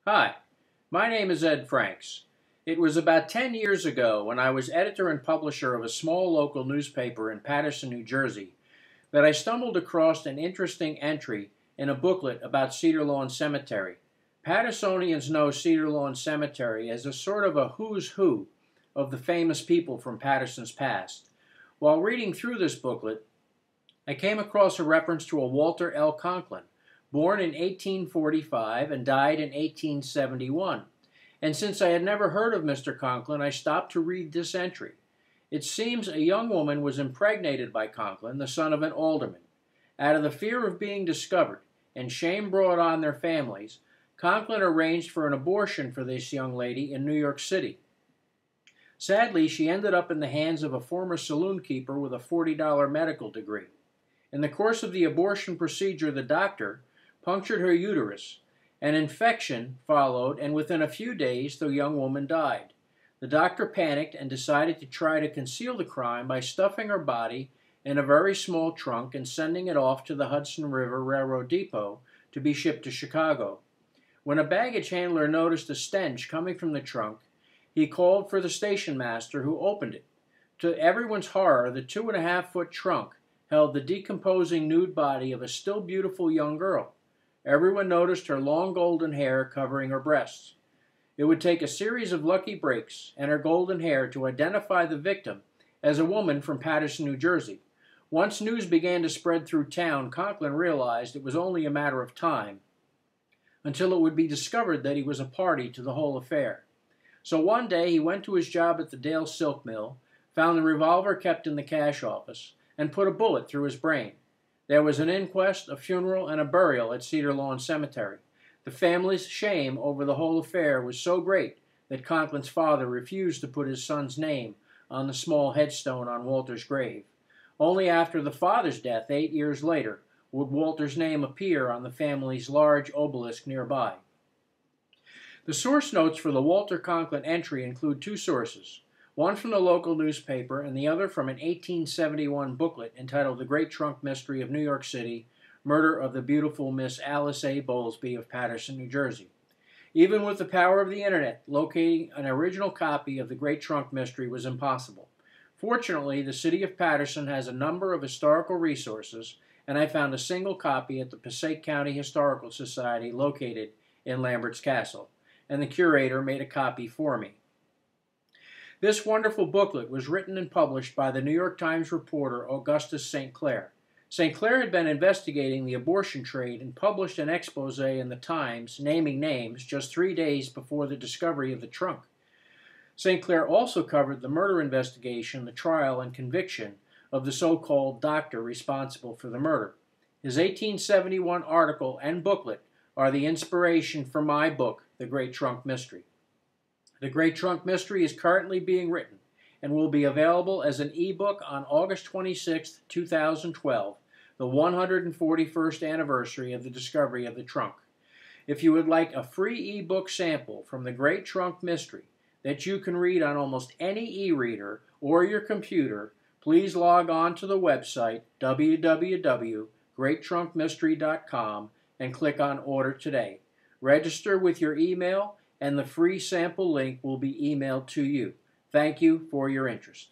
Hi, my name is Ed Franks. It was about 10 years ago when I was editor and publisher of a small local newspaper in Paterson, New Jersey, that I stumbled across an interesting entry in a booklet about Cedar Lawn Cemetery. Pattersonians know Cedar Lawn Cemetery as a sort of a who's who of the famous people from Paterson's past. While reading through this booklet, I came across a reference to a Walter L. Conklin, born in 1845 and died in 1871. And since I had never heard of Mr. Conklin, I stopped to read this entry. It seems a young woman was impregnated by Conklin, the son of an alderman. Out of the fear of being discovered and shame brought on their families, Conklin arranged for an abortion for this young lady in New York City. Sadly, she ended up in the hands of a former saloon keeper with a $40 medical degree. In the course of the abortion procedure, the doctor punctured her uterus. An infection followed, and within a few days, the young woman died. The doctor panicked and decided to try to conceal the crime by stuffing her body in a very small trunk and sending it off to the Hudson River Railroad Depot to be shipped to Chicago. When a baggage handler noticed a stench coming from the trunk, he called for the station master, who opened it. To everyone's horror, the 2.5-foot trunk held the decomposing nude body of a still beautiful young girl. Everyone noticed her long golden hair covering her breasts. It would take a series of lucky breaks and her golden hair to identify the victim as a woman from Paterson, New Jersey. Once news began to spread through town, Conklin realized it was only a matter of time until it would be discovered that he was a party to the whole affair. So one day he went to his job at the Dale Silk Mill, found the revolver kept in the cash office, and put a bullet through his brain. There was an inquest, a funeral, and a burial at Cedar Lawn Cemetery. The family's shame over the whole affair was so great that Conklin's father refused to put his son's name on the small headstone on Walter's grave. Only after the father's death 8 years later would Walter's name appear on the family's large obelisk nearby. The source notes for the Walter Conklin entry include two sources, one from the local newspaper and the other from an 1871 booklet entitled The Great Trunk Mystery of New York City, Murder of the Beautiful Miss Alice A. Bowlesby of Paterson, New Jersey. Even with the power of the internet, locating an original copy of The Great Trunk Mystery was impossible. Fortunately, the city of Paterson has a number of historical resources, and I found a single copy at the Passaic County Historical Society located in Lambert's Castle, and the curator made a copy for me. This wonderful booklet was written and published by the New York Times reporter Augustus St. Clair. St. Clair had been investigating the abortion trade and published an expose in the Times naming names just 3 days before the discovery of the trunk. St. Clair also covered the murder investigation, the trial, and conviction of the so-called doctor responsible for the murder. His 1871 article and booklet are the inspiration for my book, The Great Trunk Mystery. The Great Trunk Mystery is currently being written and will be available as an ebook on August 26, 2012, the 141st anniversary of the discovery of the trunk. If you would like a free ebook sample from The Great Trunk Mystery that you can read on almost any e-reader or your computer, please log on to the website www.greattrunkmystery.com and click on Order Today. Register with your email and the free sample link will be emailed to you. Thank you for your interest.